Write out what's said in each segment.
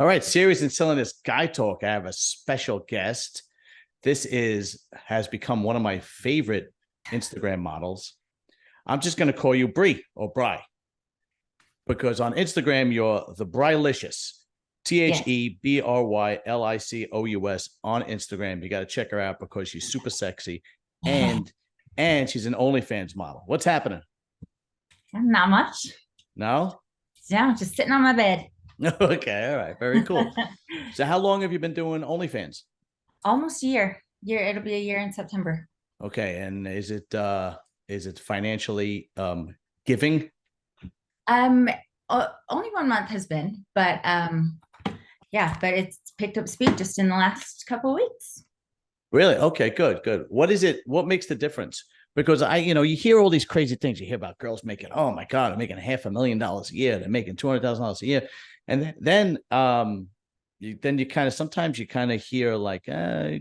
All right, series and selling this guy talk. I have a special guest. Has become one of my favorite Instagram models. I'm just going to call you Bry or Bry because on Instagram you're the Bry Licious, Yes. TheBrylicious on Instagram. You got to check her out because she's super sexy and she's an Onlyfans model. What's happening? Not much. No? Yeah, just sitting on my bed. Okay, all right, very cool. So how long have you been doing OnlyFans? Almost a year. It'll be a year in September. Okay, and is it financially giving? Um, Only 1 month has been, but yeah, but it's picked up speed just in the last couple of weeks. Really? Okay, good, good. What is it? What makes the difference? Because you hear all these crazy things. You hear about girls making, oh my God, they're making $500,000 a year. They're making $200,000 a year. And then you kind of, sometimes you kind of hear like,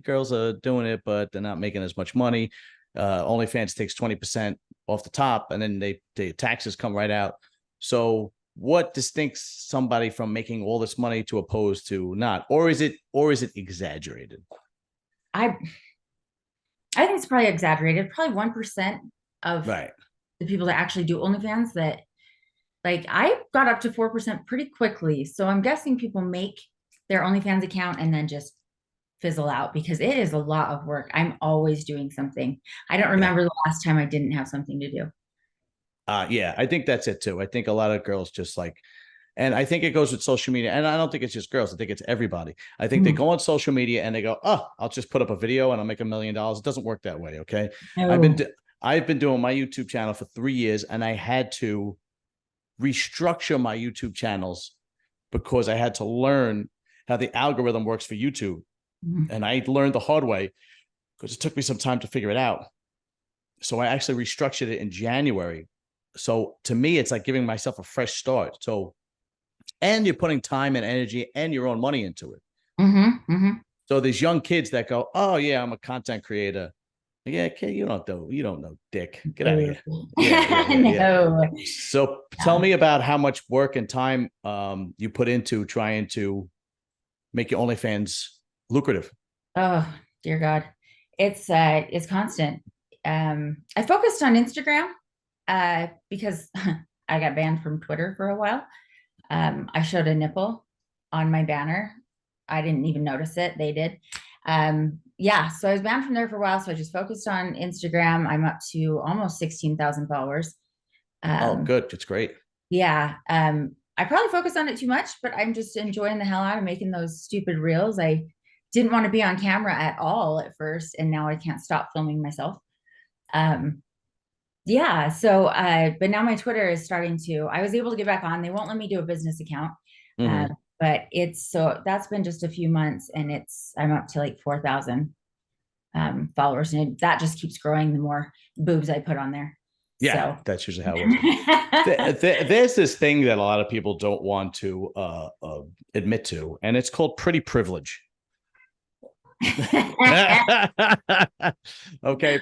girls are doing it, but they're not making as much money. OnlyFans takes 20% off the top and then the taxes come right out. So what distincts somebody from making all this money to opposed to not, or is it exaggerated? I I think it's probably exaggerated. Probably 1% of Right. the people that actually do OnlyFans that like I got up to 4% pretty quickly. So I'm guessing people make their OnlyFans account and then just fizzle out because it is a lot of work. I'm always doing something. I don't Yeah. remember the last time I didn't have something to do. Yeah, I think that's it too. I think a lot of girls just like, and I think it goes with social media. And I don't think it's just girls. I think it's everybody. I think they Mhm. go on social media and they go, "Oh, I'll just put up a video and I'll make $1 million." It doesn't work that way. Okay, I've been No. I've been doing my YouTube channel for 3 years, and I had to restructure my YouTube channels because I had to learn how the algorithm works for YouTube, Mhm. and I learned the hard way because it took me some time to figure it out. So I actually restructured it in January. So to me, it's like giving myself a fresh start. So, and you're putting time and energy and your own money into it. Mhm. Mhm. So these young kids that go, "Oh yeah, I'm a content creator." Yeah, kid, you don't know dick. Get out of No. here. Yeah, yeah, yeah, yeah. No. So tell No. me about how much work and time you put into trying to make your OnlyFans lucrative. Oh, dear God. It's constant. I focused on Instagram because I got banned from Twitter for a while. I showed a nipple on my banner. I didn't even notice it. They did. Yeah, so I was banned from there for a while. So I just focused on Instagram. I'm up to almost 16,000 followers. Oh, Um, good. That's great. yeah, I probably focused on it too much, but I'm just enjoying the hell out of making those stupid reels. I didn't want to be on camera at all at first, and now I can't stop filming myself. Um, yeah, so but now my Twitter is starting to, I was able to get back on. They won't let me do a business account. Mm-hmm. But it's so that's been just a few months and I'm up to like 4,000 followers, and that just keeps growing the more boobs I put on there. Yeah, So that's usually how it works. There's this thing that a lot of people don't want to admit to, and it's called pretty privilege. Okay,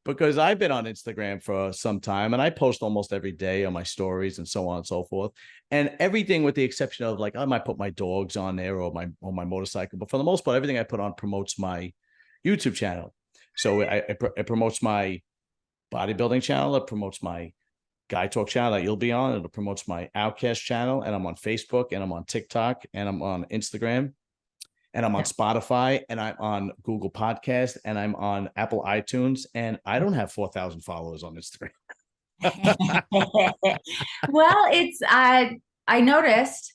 because I've been on Instagram for some time and I post almost every day on my stories and so on and so forth. And everything with the exception of like I might put my dogs on there or my motorcycle, but for the most part, everything I put on promotes my YouTube channel. So it promotes my bodybuilding channel, it promotes my guy talk channel that you'll be on, it promotes my Outcast channel, and I'm on Facebook and I'm on TikTok and I'm on Instagram and I'm on Spotify and I'm on Google Podcast and I'm on Apple iTunes and I don't have 4,000 followers on Instagram. Well, I noticed.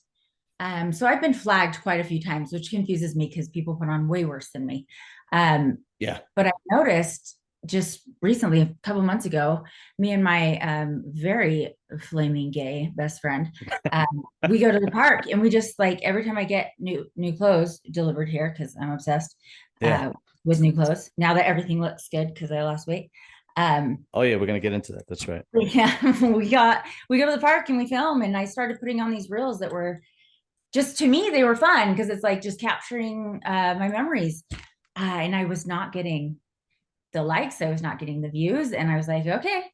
So I've been flagged quite a few times, which confuses me because people put on way worse than me. Um, Yeah. but I noticed just recently, a couple months ago, me and my very flaming gay best friend, we go to the park and we just like every time I get new clothes delivered here because I'm obsessed Yeah. with new clothes. Now that everything looks good because I lost weight. Oh yeah, we're gonna get into that. That's right. Yeah, we go to the park and we film, and I started putting on these reels that were just to me they were fun because it's like just capturing my memories, and I was not getting the likes, I was not getting the views, and I was like, okay.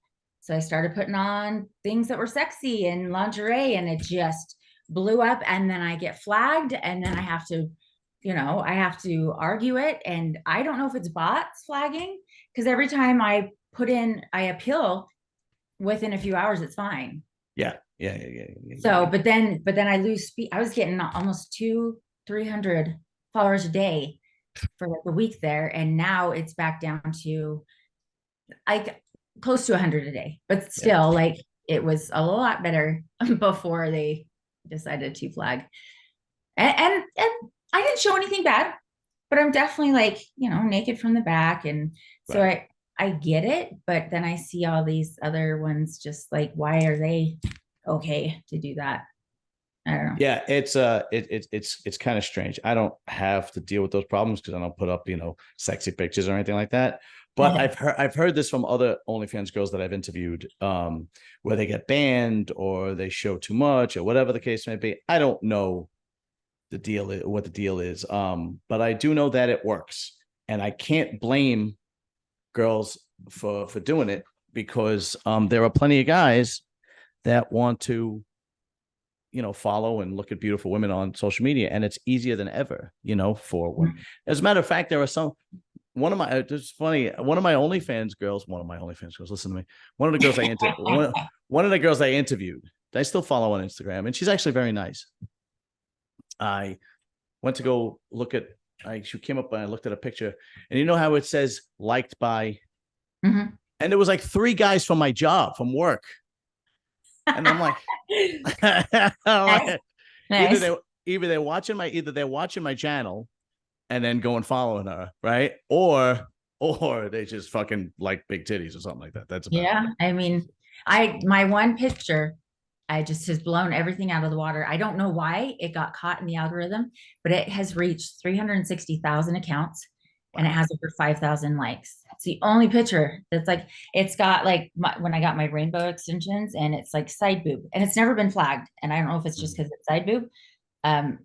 So I started putting on things that were sexy and lingerie, and it just blew up, and then I get flagged, and then I have to, I have to argue it. And I don't know if it's bots flagging, because every time I appeal within a few hours, it's fine. Yeah. Yeah. Yeah. Yeah. Yeah, So, yeah. but then I lose speed. I was getting almost 300 followers a day for like a week there. And now it's back down to like close to 100 a day, but Yeah. still, like, it was a lot better before they decided to flag. And I didn't show anything bad, but I'm definitely like, naked from the back. And so Right. I get it, but then I see all these other ones, just like, why are they okay to do that? I don't know. Yeah, it's kind of strange. I don't have to deal with those problems because I don't put up, sexy pictures or anything like that. But I've heard this from other OnlyFans girls that I've interviewed, where they get banned or they show too much or whatever the case may be. I don't know what the deal is. But I do know that it works. And I can't blame girls for doing it, because there are plenty of guys that want to follow and look at beautiful women on social media, and it's easier than ever, for women. As a matter of fact, there are some. It's funny. One of my OnlyFans girls. Listen to me. One of the girls one of the girls I interviewed. I still follow on Instagram, and she's actually very nice. I went to go look at. She came up and I looked at a picture, and you know how it says liked by, Mhm. and there was like 3 guys from my job from work, and I'm like, Nice, either nice. they're watching my channel and then go and following her, right? Or they just fucking like big titties or something like that. That's about Yeah, it. I mean, my one picture, I just has blown everything out of the water. I don't know why it got caught in the algorithm, but it has reached 360,000 accounts, and it Wow. has over 5,000 likes. It's the only picture that's like, it's got like when I got my rainbow extensions, and it's like side boob, and it's never been flagged. And I don't know if it's just Mhm. because it's side boob.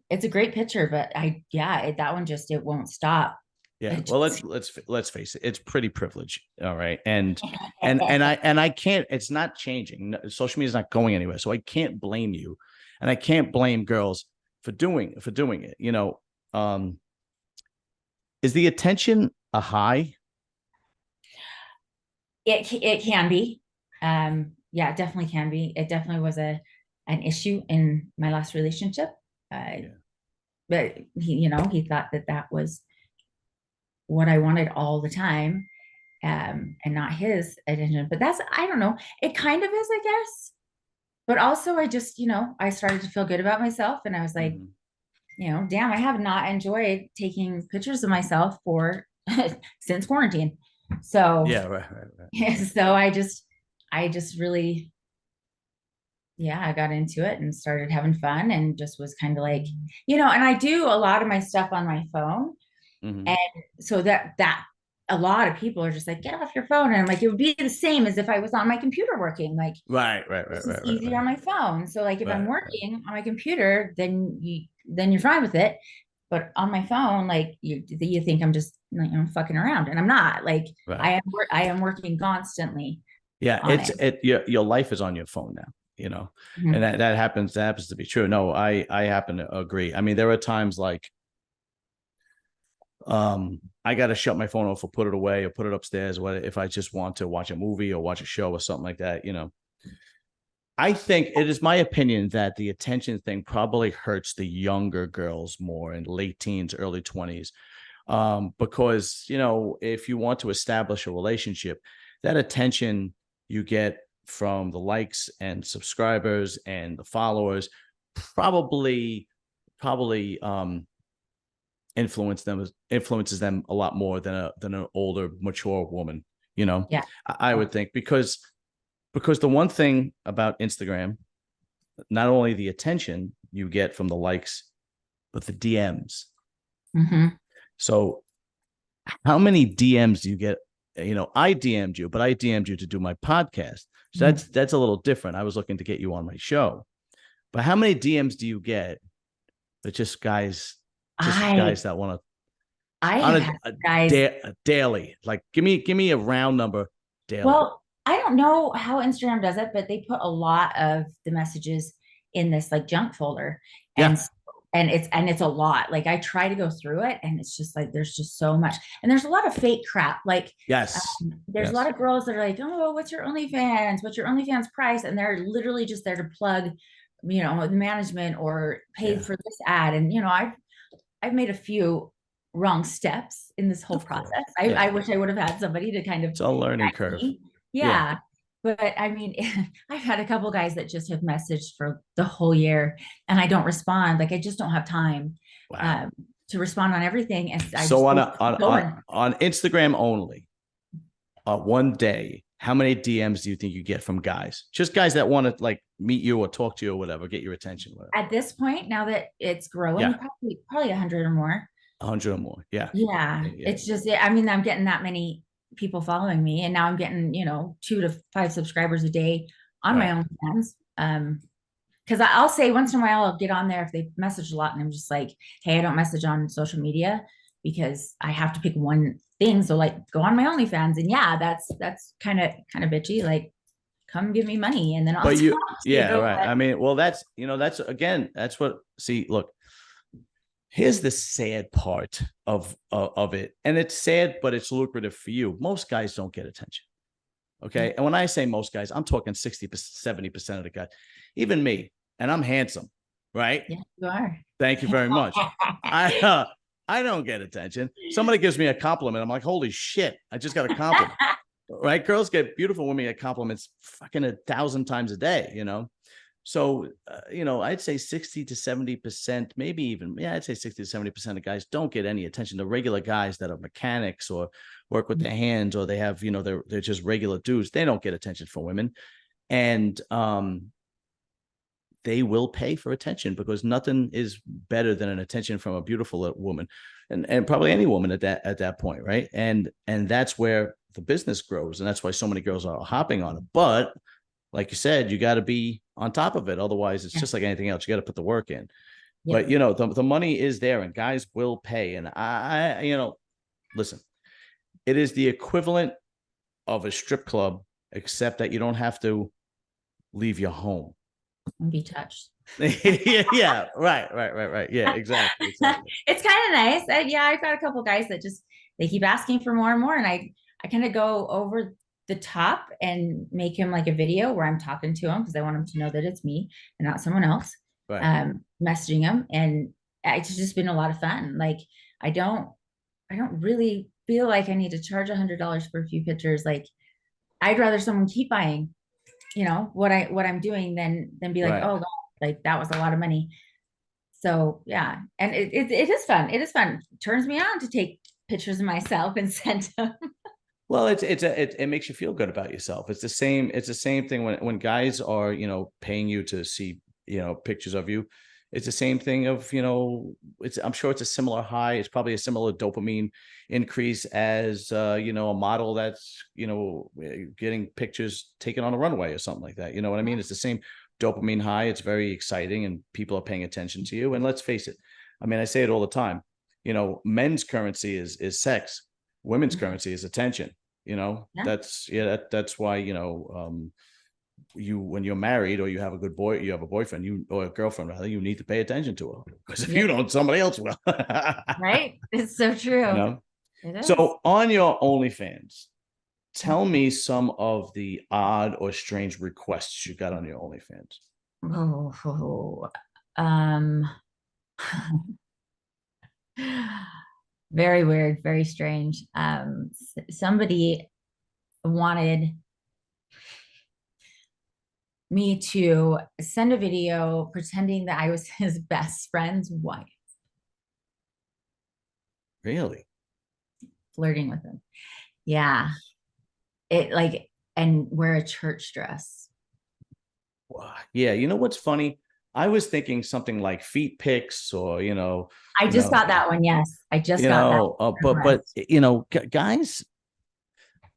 It's a great picture, but that one just, it won't stop. Yeah. It Well, just, let's face it. It's pretty privileged. All right. And I can't. It's not changing. Social media is not going anywhere. So I can't blame you, and I can't blame girls for doing it. Um, is the attention a high? it can be. Yeah, it definitely can be. It definitely was an issue in my last relationship. Uh, Yeah. but he thought that was what I wanted all the time, and not his attention. But I don't know. It kind of is, I guess. But also, I just, I started to feel good about myself, and I was like, Mhm. damn, I have not enjoyed taking pictures of myself for since quarantine. So, Yeah. Right. Right. Right. so I just really, yeah, I got into it and started having fun, and just was kind of like, and I do a lot of my stuff on my phone. Mhm. And so that a lot of people are just like, get off your phone. And I'm like, it would be the same as if I was on my computer working. Like, Right. Right. Right. this is Right. Right. easier on my phone. So like, if I'm Right. Right. working on my computer, then you're fine with it. But on my phone, like, you think I'm just, fucking around, and I'm not. Like, Right. I am working constantly Yeah, on it. your life is on your phone now, and Mhm. that happens to be true. No, I happen to agree. I mean, there are times like I got to shut my phone off or put it away or put it upstairs, what if I just want to watch a movie or watch a show or something like that. I think it is my opinion that the attention thing probably hurts the younger girls more in late teens, early 20s. Because if you want to establish a relationship, that attention you get from the likes and subscribers and the followers probably influences them a lot more than an older mature woman. Yeah. I would think, because the one thing about Instagram, not only the attention you get from the likes, but the DMs. Hmm. So how many DMs do you get? I DM'd you, but I DM'd you to do my podcast. So that's a little different. I was looking to get you on my show. But how many DMs do you get that I just guys that want I to have on had guys. a daily? Like give me a round number daily. Well, I don't know how Instagram does it, but they put a lot of the messages in this like junk folder. And Yeah. it's a lot. Like I try to go through it and it's just like there's just so much. And there's a lot of fake crap. Like Yes. there's a lot Yes. of girls that are like, oh, what's your OnlyFans? What's your OnlyFans price? And they're literally just there to plug, the management or pay Yeah. for this ad. And I've made a few wrong steps in this whole Of course. process. I Yeah. wish I would have had somebody to kind of It's a learning guide curve. me. Yeah. Yeah. But I mean, I've had a couple guys that just have messaged for the whole year and I don't respond. Like I just don't have time Wow. um, to respond on everything. And I So just on go a, on on going. on Instagram only, one day, how many DMs do you think you get from guys? Just guys that want to like meet you or talk to you or whatever, get your attention, whatever. At this point, now that it's growing, Yeah, probably 100 or more. 100 or more. Yeah, Yeah. yeah, yeah. It's just, I mean, I'm getting that many people following me, and now I'm getting, 2 to 5 subscribers a day on my Right. own fans. Because I'll say once in a while I'll get on there if they message a lot, and I'm just like, hey, I don't message on social media because I have to pick one thing. So like, go on my OnlyFans, and yeah, that's kind of bitchy. Like, come give me money, and then I'll But talk you, to you. yeah, right. But I mean, well, that's again, that's what. See, look, here's the sad part of it, and it's sad, but it's lucrative for you. Most guys don't get attention. Okay. And when I say most guys, I'm talking 60%, 70% of the guys, even me, and I'm handsome, right? yeah, you are. Thank you very much. I don't get attention. Somebody gives me a compliment. I'm like, holy shit, I just got a compliment. Right? Girls get beautiful women get compliments fucking 1,000 times a day. So, I'd say 60 to 70%, maybe even, yeah, I'd say 60 to 70% of guys don't get any attention. The regular guys that are mechanics or work with their hands, or they have, they're just regular dudes. They don't get attention from women. And they will pay for attention because nothing is better than an attention from a beautiful woman and probably any woman at that point. Right. And that's where the business grows. And that's why so many girls are hopping on it. But like you said, you got to be on top of it. Otherwise, it's just like anything else. You got to put the work in. Yeah. But the money is there and guys will pay. And listen, it is the equivalent of a strip club, except that you don't have to leave your home. And be touched. Yeah, right. Yeah, exactly. It's kind of nice. Yeah, I've got a couple guys that just they keep asking for more and more, and I kind of go over the top and make him like a video where I'm talking to him because I want him to know that it's me and not someone else. Right. Messaging him, and it's just been a lot of fun. Like I don't really feel like I need to charge $100 for a few pictures. Like I'd rather someone keep buying, what I'm doing than be like, Right. oh God, like that was a lot of money. So yeah, and it is fun. It is fun. It turns me on to take pictures of myself and send them. Well, it makes you feel good about yourself. It's the same thing when guys are, paying you to see, pictures of you. It's the same thing of, I'm sure it's a similar high. It's probably a similar dopamine increase as, a model that's, getting pictures taken on a runway or something like that. You know what I mean? It's the same dopamine high. It's very exciting and people are paying attention to you. And let's face it. I mean, I say it all the time, men's currency is sex. Women's currency is attention. Yeah. That's why, you when you're married or you have a boyfriend, or a girlfriend, rather, you need to pay attention to her because if you don't, somebody else will. Right? It's so true. It is. So on your OnlyFans, tell me some of the odd or strange requests you got on your OnlyFans. Um, very weird, very strange. Somebody wanted me to send a video pretending that I was his best friend's wife. Really? Flirting with him. Yeah. And wear a church dress. Wow. Yeah. You know what's funny? I was thinking something like feet pics or, I just got that one. Yes. I just got that. But guys,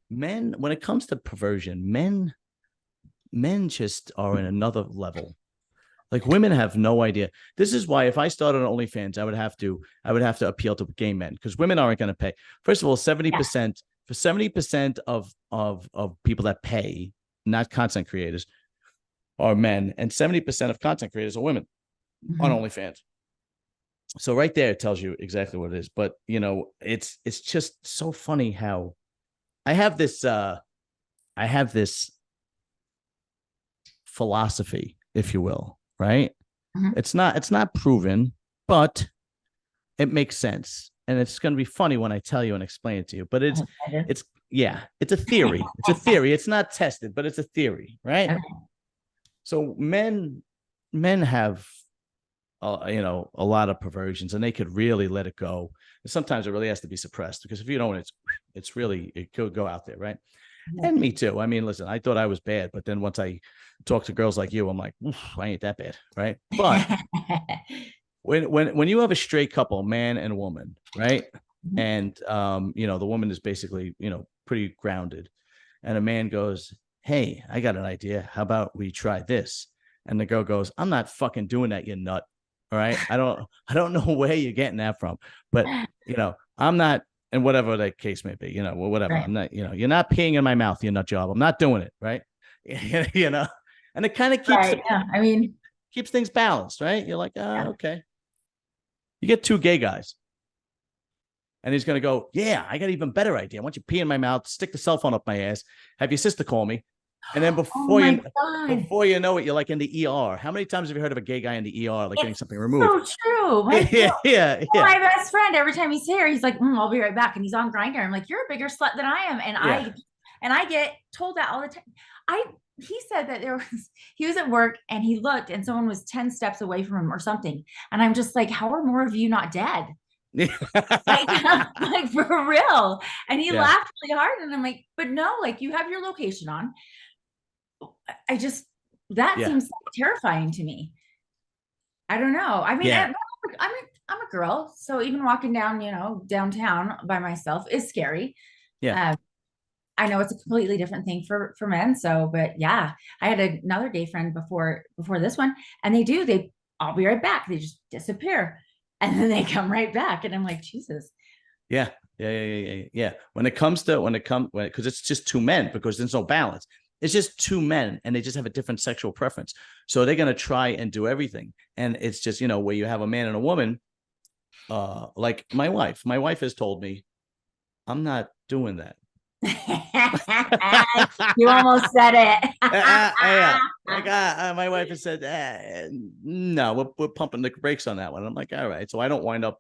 men, when it comes to perversion, men just are in another level. Like women have no idea. This is why if I started on OnlyFans, I would have to appeal to gay men because women aren't going to pay. First of all, 70% for 70% of people that pay, not content creators, are men, and 70% of content creators are women on Mhm. OnlyFans. So right there, it tells you exactly what it is. But it's just so funny how I have this philosophy, if you will, right? Mhm. It's not proven, but it makes sense. And it's going to be funny when I tell you and explain it to you. But I'm excited. it's yeah, it's a theory. It's a theory. It's not tested, but it's a theory, right? Okay. So men have a lot of perversions, and they could really let it go. And sometimes it really has to be suppressed, because if you don't, it's really, it could go out there, right? And me too. I mean, listen, I thought I was bad, but then once I talk to girls like you, I'm like, I ain't that bad, right? But when you have a straight couple, man and woman, right? Mhm. And the woman is basically, pretty grounded, and a man goes, "Hey, I got an idea. How about we try this?" And the girl goes, "I'm not fucking doing that, you nut." All right. I don't know where you're getting that from, but I'm not, and whatever that case may be, whatever. Right. I'm not, you're not peeing in my mouth, you nut job. I'm not doing it, right? you know, and it kind of Right. Yeah. I mean, keeps things balanced, right? You're like, yeah. okay. You get two gay guys, and he's gonna go, "Yeah, I got an even better idea. I want you to pee in my mouth, stick the cell phone up my ass, have your sister call me, and then Oh my God. before you know it, you're like in the ER. How many times have you heard of a gay guy in the ER, like getting It's something removed? so true. Yeah, yeah, yeah, My best friend, every time he's here, he's like, I'll be right back. And he's on Grinder. I'm like, you're a bigger slut than I am. And yeah. I get told that all the time. He said that he was at work and he looked and someone was 10 steps away from him or something. And I'm just like, how are more of you not dead? Like, like for real. And he Yeah, laughed really hard. And I'm like, but no, like you have your location on. I just, that yeah, seems terrifying to me. I don't know. I mean, yeah, I'm a girl, so even walking down, downtown by myself is scary. yeah. Uh, I know it's a completely different thing for men. So, but yeah, I had another gay friend before this one, and they I'll be right back. They just disappear, and then they come right back, and I'm like, Jesus. Yeah, yeah, yeah, yeah, yeah, yeah. Because it's just two men, because there's no balance. It's just two men, and they just have a different sexual preference. So they're gonna try and do everything, and it's just where you have a man and a woman. Like my wife. My wife has told me, I'm not doing that. You almost said it. Yeah, like my wife has said, no, we're pumping the brakes on that one. I'm like, all right, so I don't wind up,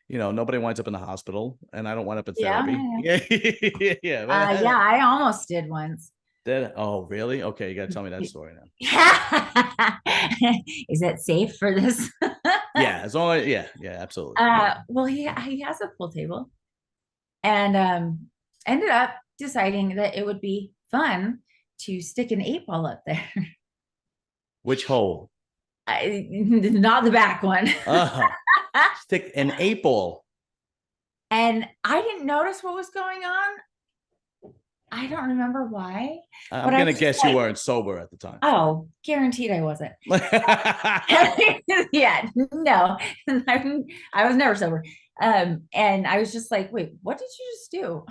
nobody winds up in the hospital, and I don't wind up in Yeah. therapy. Yeah, yeah. Yeah, I almost did once. Oh, really? Okay, you gotta tell me that story now. Is it safe for this? Yeah, as long as yeah, absolutely. Yeah. Well, he has a pool table, and ended up deciding that it would be fun to stick an 8 ball up there. Which hole? Not the back one. Stick an 8 ball. And I didn't notice what was going on. I don't remember why, I'm but I gonna was guess you like, weren't sober at the time. oh, guaranteed I wasn't. Yeah, no, I was never sober. And I was just like, wait, what did you just do?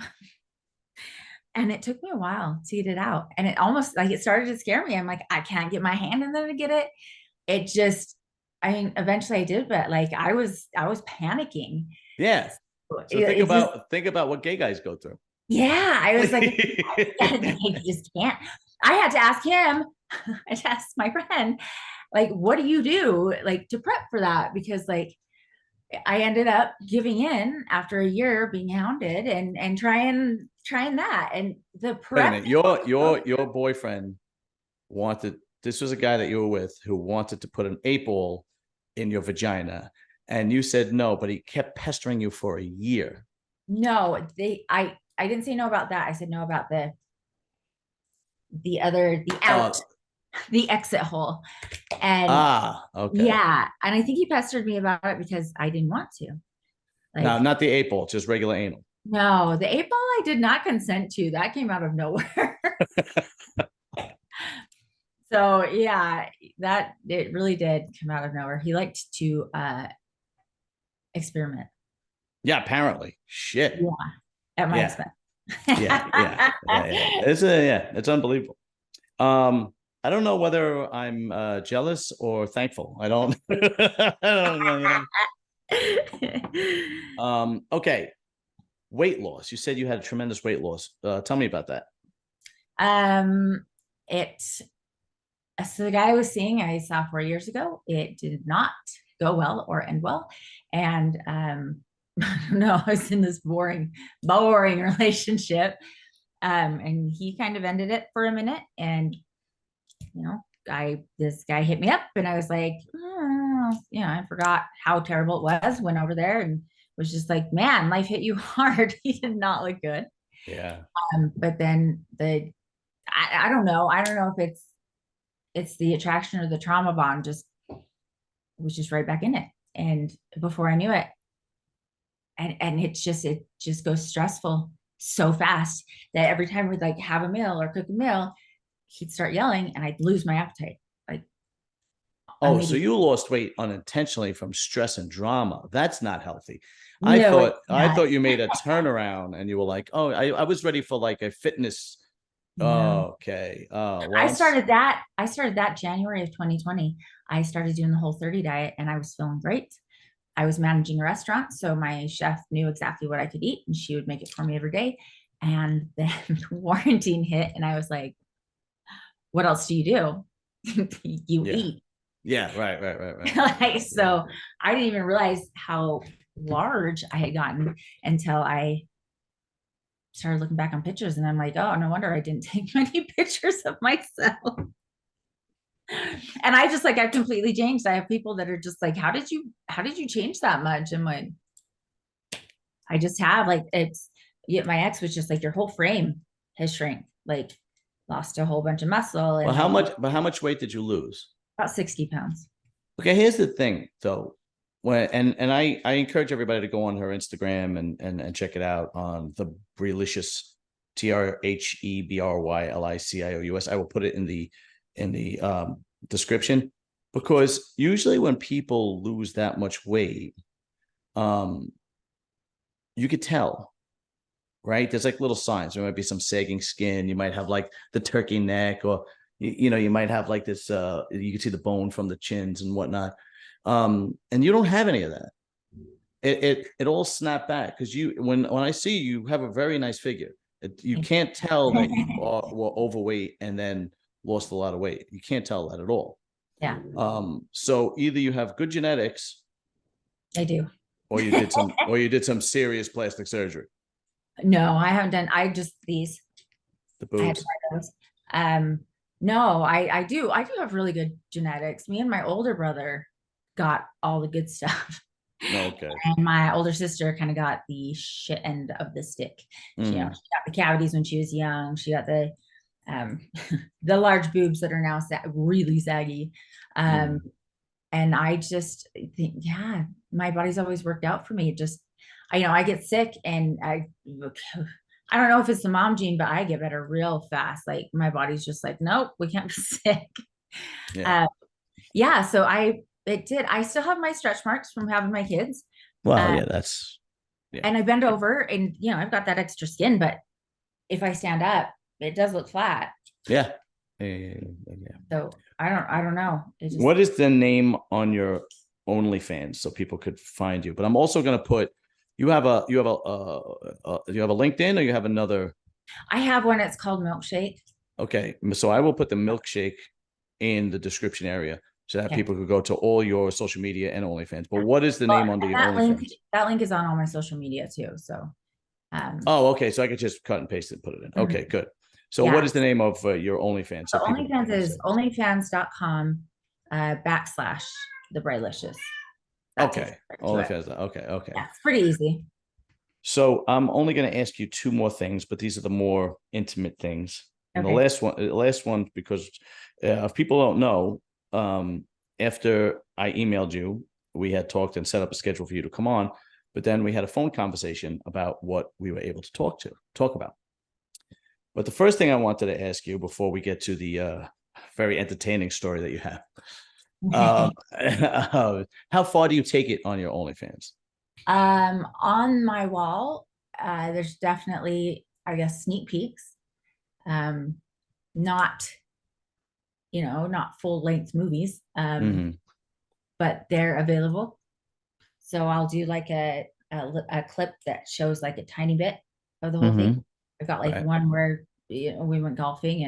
And it took me a while to get it out. And it almost like it started to scare me. I'm like, I can't get my hand in there to get it. It just, I mean, eventually I did, but like I was panicking. Yeah. So It just, think about what gay guys go through. yeah, I was like, I just can't. I had to ask him, I had to ask my friend, like, what do you do like to prep for that? Because like I ended up giving in after a year being hounded and trying that. And the Wait a prep, minute. Your boyfriend wanted, this was a guy that you were with who wanted to put an 8 ball in your vagina, and you said no, but he kept pestering you for a year. no, I didn't say no about that. I said no about the out, the exit hole. And Okay. yeah, and I think he pestered me about it because I didn't want to. Now, Like, not the 8 ball, just regular anal. no, the 8 ball I did not consent to. That came out of nowhere. So yeah, that it really did come out of nowhere. He liked to experiment. Yeah, apparently. Shit. Yeah, at my Yeah. expense. Yeah. Yeah. Yeah. Yeah. It's unbelievable. I don't know whether I'm jealous or thankful. I don't, I don't know, okay. Weight loss. You said you had a tremendous weight loss. Tell me about that. um, it so the guy I was seeing, I saw 4 years ago. It did not go well or end well. And I don't know, I was in this boring relationship. And he kind of ended it for a minute. And this guy hit me up and I was like, oh, I forgot how terrible it was. Went over there and was just like, man, life hit you hard. He did not look good. Yeah. But then I don't know. I don't know if it's the attraction or the trauma bond just was just right back in it. And before I knew it, and it just goes stressful so fast that every time we'd like have a meal or cook a meal, he'd start yelling and I'd lose my appetite. Like, oh, so you lost weight unintentionally from stress and drama. That's not healthy. No, I thought you made a turnaround and you were like, oh, I was ready for like a fitness. no. Oh, okay. Oh, I well, started that. I started that January of 2020. I started doing the Whole30 diet and I was feeling great. I was managing a restaurant, so my chef knew exactly what I could eat and she would make it for me every day. And then quarantine hit and I was like, what else do you do? You yeah. eat. Yeah, right. Like, so I didn't even realize how large I had gotten until I started looking back on pictures and I'm like, oh, no wonder I didn't take many pictures of myself. And I just like, I've completely changed. I have people that are just like, how did you change that much? I'm like, I just have like, my ex was just like, your whole frame has shrank, like lost a whole bunch of muscle Well, and like how much weight did you lose? about 60 pounds. Okay, here's the thing though. And I encourage everybody to go on her Instagram and check it out on the Brylicious, TRHEBRYLICIOUS. I will put it in the description, because usually when people lose that much weight, um you could tell, right? There's like little signs. There might be some sagging skin. You might have like the turkey neck, or you might have like this. You can see the bone from the chins and whatnot. And you don't have any of that. It all snapped back because when I see you, you have a very nice figure. You can't tell that you were overweight and then lost a lot of weight. You can't tell that at all. Yeah, So either you have good genetics, I do. or you did some serious plastic surgery. No, I haven't done. I just these. The I had to boobs. buy those. No, I do have really good genetics. Me and my older brother got all the good stuff. Okay. And my older sister kind of got the shit end of the stick. She got the cavities when she was young. She got um the large boobs that are now really saggy. And I just think, yeah, my body's always worked out for me. I get sick and I don't know if it's the mom gene, but I get better real fast. Like my body's just like, nope, we can't be sick. Yeah. Yeah. So I still have my stretch marks from having my kids. Well, Uh, yeah, that's yeah. and I bend over and, I've got that extra skin, but if I stand up, it does look flat. Yeah. So I don't know. What is the name on your OnlyFans so people could find you? But I'm also going to put you have a LinkedIn, or you have another. I have one. It's called Milkshake. Okay, so I will put the milkshake in the description area so that people could go to all your social media and OnlyFans. But what is the name on the OnlyFans? That link is on all my social media too. So, oh, okay. So I could just cut and paste it and put it in. Okay, good. So what is the name of your OnlyFans? So OnlyFans is onlyfans.com / the Brylicious. Okay. OnlyFans. Okay. Yeah, it's pretty easy. So I'm only going to ask you two more things, but these are the more intimate things. And the last one, because if people don't know, after I emailed you, we had talked and set up a schedule for you to come on, but then we had a phone conversation about what we were able to talk about. But the first thing I wanted to ask you before we get to the very entertaining story that you have, how far do you take it on your OnlyFans? On my wall, there's definitely, I guess, sneak peeks. Not, not full length movies, Hmm. but they're available. So I'll do like a clip that shows like a tiny bit of the whole Hmm. thing. I've got like Right. one where we went golfing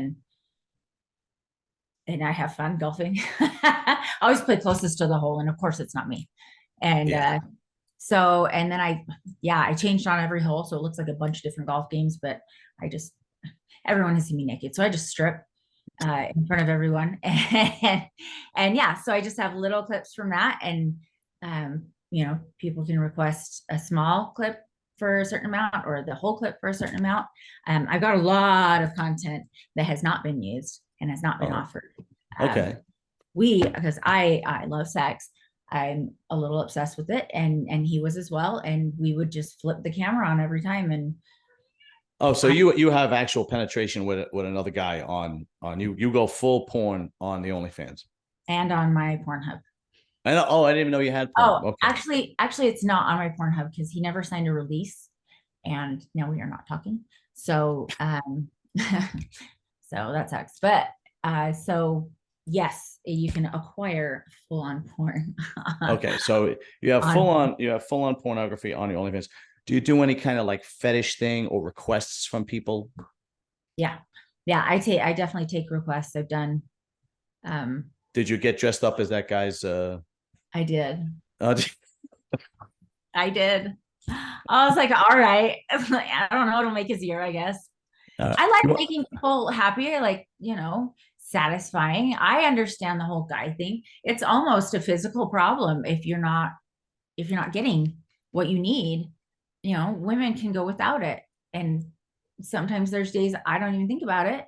and I have fun golfing. I always play closest to the hole, and of course it's not me. And Yeah. and then I changed on every hole, so it looks like a bunch of different golf games. But I just everyone has seen me naked, so I just strip in front of everyone, and yeah, so I just have little clips from that, and people can request a small clip for a certain amount or the whole clip for a certain amount. I've got a lot of content that has not been used and has not been Oh, offered. Um, okay. because I love sex. I'm a little obsessed with it, and he was as well. And we would just flip the camera on every time, and Oh, so I you have actual penetration with another guy on you go full porn on the OnlyFans. and on my Pornhub. I didn't even know you had porn. Oh, Okay. actually, it's not on my Pornhub because he never signed a release, and now we are not talking. So, so that sucks. But so yes, you can acquire full on porn. Okay. So on you have full on pornography on your OnlyFans. Do you do any kind of like fetish thing or requests from people? Yeah, yeah. I definitely take requests. I've done. Um, Did you get dressed up as that guy's I did. uh I did. I was like, all right. I don't know. It'll make his year, I guess. I like you making people happy. I like, satisfying. I understand the whole guy thing. It's almost a physical problem if you're not getting what you need. Women can go without it. And sometimes there's days I don't even think about it.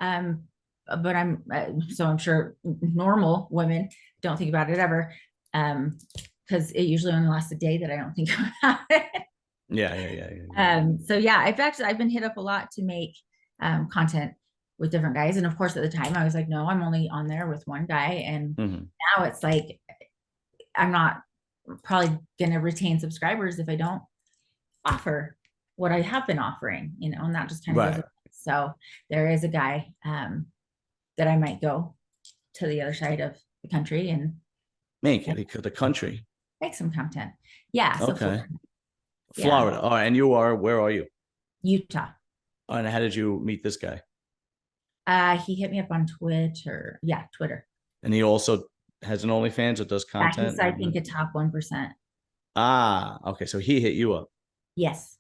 Um, but I'm sure normal women don't think about it ever. Because it usually only lasts a day that I don't think about it. yeah. So yeah, I've been hit up a lot to make content with different guys. And of course, at the time I was like, no, I'm only on there with one guy. And Hmm. now it's like, I'm not probably going to retain subscribers if I don't offer what I have been offering, and that just kind of goes. Right. So there is a guy that I might go to the other side of the country Make and it the country. make some content. Yeah. So Okay. yeah, Florida. All right. And where are you? Utah. And how did you meet this guy? He hit me up on Twitter. Yeah, Twitter. And he also has an OnlyFans or does Yeah, content. he's I think a top 1%. Ah, okay. So he hit you up. Yes.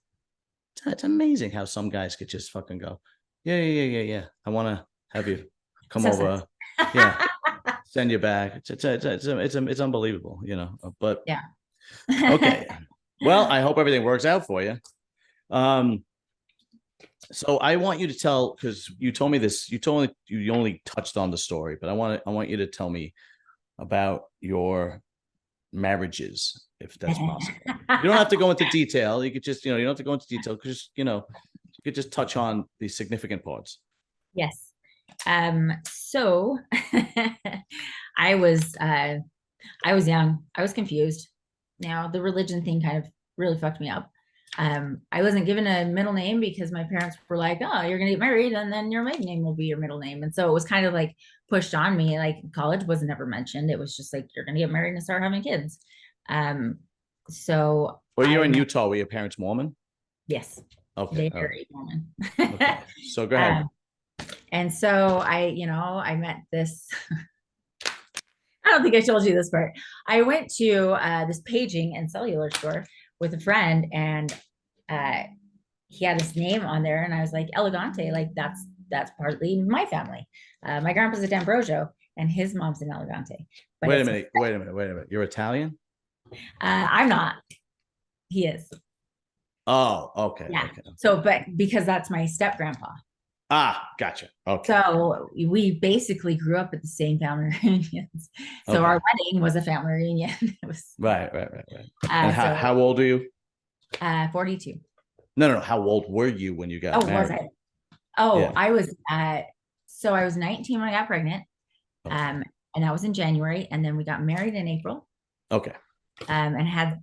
It's amazing how some guys could just fucking go, yeah. I want to have you come Success. over. Yeah, send you back. It's unbelievable, But Yeah. okay. Well, I hope everything works out for you. Um, so I want you to tell because you told me this. You only touched on the story, but I want you to tell me about your marriages, if that's possible. You don't have to go into detail. You could just, you don't have to go into detail because, you could just touch on the significant parts. Yes. So I was I was young. I was confused. Now the religion thing kind of really fucked me up. I wasn't given a middle name because my parents were like, "Oh, you're gonna get married, and then your maiden name will be your middle name." And so it was kind of like pushed on me. Like college was never mentioned. It was just like you're gonna get married and start having kids. Um, so Well, you're I in met, Utah. Were your parents Mormon? yes, Okay. they All are right. a woman. Okay. So go ahead. um, and so I met this. I don't think I told you this part. I went to this paging and cellular store with a friend, and uh, he had his name on there, and I was like, Elegante, like that's partly my family. My grandpa's a D'Ambrosio, and his mom's an Elegante. But Wait a it's minute. Wait a minute. Wait a minute. You're Italian? I'm not. He is. Oh, okay. Yeah. Okay. So, but because that's my step grandpa. Ah, gotcha. Okay. So we basically grew up at the same family reunions. So our Okay. wedding was a family reunion. It was Right. And so how old are you? 42. No. How old were you when you got Oh, was married? I? Oh, Yeah. I was 19 when I got pregnant. Okay. Um, and that was in January. And then we got married in April. Okay. And had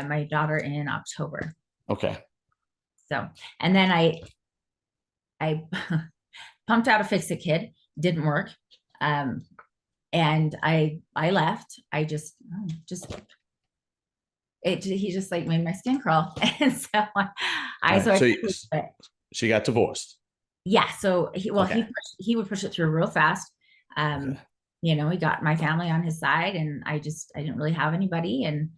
my daughter in October. Okay. So, and then I pumped out a Fix It Kid, didn't work. And I left. I just he just like made my skin crawl. And so All right, so I so couldn't do it. she got divorced. Yeah, so Okay. he would push it through real fast. Okay. You know, he got my family on his side, and I didn't really have anybody. And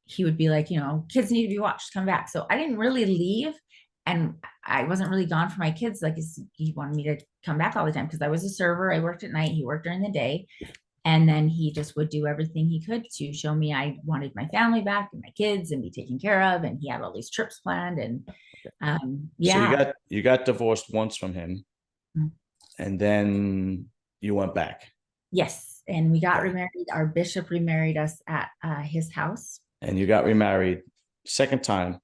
he would be like, you know, kids need to be watched, come back. So I didn't really leave, and I wasn't really gone for my kids. Like he wanted me to come back all the time because I was a server. I worked at night, he worked during the day. And then he just would do everything he could to show me I wanted my family back and my kids and be taken care of. And he had all these trips planned. And So yeah. you got divorced once from him, Mm. and then you went back. Yes. And we got Okay. remarried. Our bishop remarried us at his house. And you got remarried second time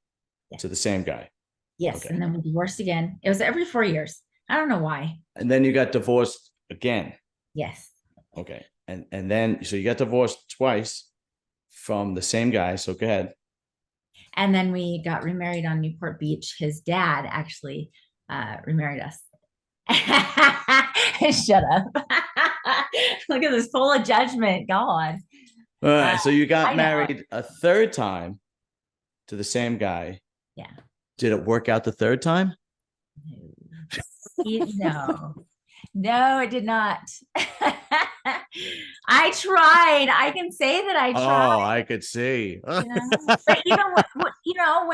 Yes. to the same guy. Yes. Okay. And then we divorced again. It was every 4 years. I don't know why. And then you got divorced again. Yes. Okay. And then so you got divorced twice from the same guy. So go ahead. And then we got remarried on Newport Beach. His dad actually remarried us. Shut up. Look at this full of judgment. God. All right. So you got I know. married a third time to the same guy. Yeah. Did it work out the third time? No. No, it did not. I tried. I can say that I tried. Oh, I could see. You know? But you know what, you know,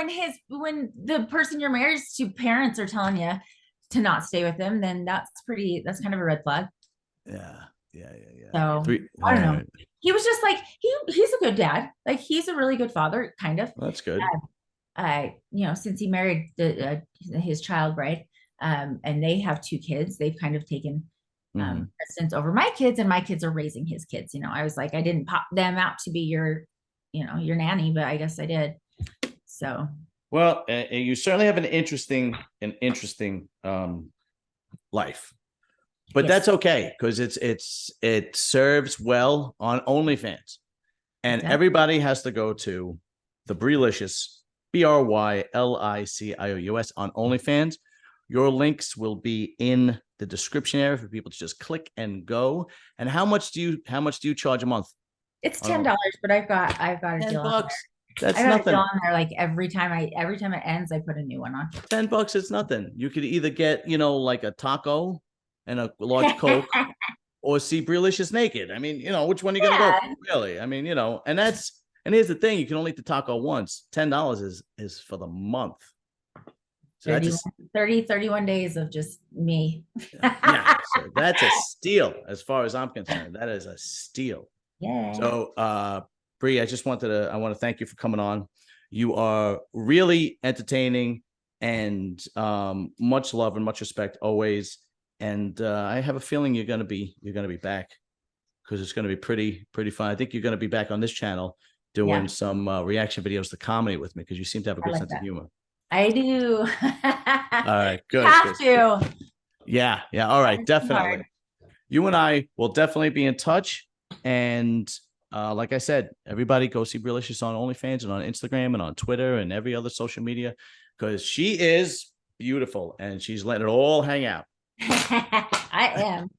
when the person you're married to parents are telling you to not stay with them, then that's kind of a red flag. Yeah. So I don't know. He was just like he's a good dad. Like he's a really good father, kind of. Well, that's good. You know, since he married his child, right? And they have 2 kids, they've kind of taken precedence over my kids, and my kids are raising his kids. You know, I was like, I didn't pop them out to be your nanny, but I guess I did. So well, you certainly have an interesting life, but yes. that's okay because it serves well on OnlyFans, and everybody has to go to the Brylicious, BRYLICIOUS on OnlyFans. Your links will be in the description area for people to just click and go. And how much do you charge a month? It's $10, but I've got a deal on there. That's I got nothing. a deal on there. Like every time it ends, I put a new one on. $10, it's nothing. You could either get, like a taco and a large Coke, or see Brylicious naked. I mean, which one are you gonna go for, really? I mean, and here's the thing: you can only eat the taco once. $10 is for the month. So 31 days of just me. Yeah, so that's a steal as far as I'm concerned. That is a steal. Yeah. So, Bry, I want to thank you for coming on. You are really entertaining, and much love and much respect always. And I have a feeling you're gonna be back, because it's gonna be pretty fun. I think you're gonna be back on this channel doing some reaction videos to comedy with me, because you seem to have a good sense of humor. I do. All right, good. Have to. Yeah. All right, definitely. You and I will definitely be in touch. And like I said, everybody go see Brylicious on OnlyFans and on Instagram and on Twitter and every other social media, because she is beautiful and she's letting it all hang out. I am.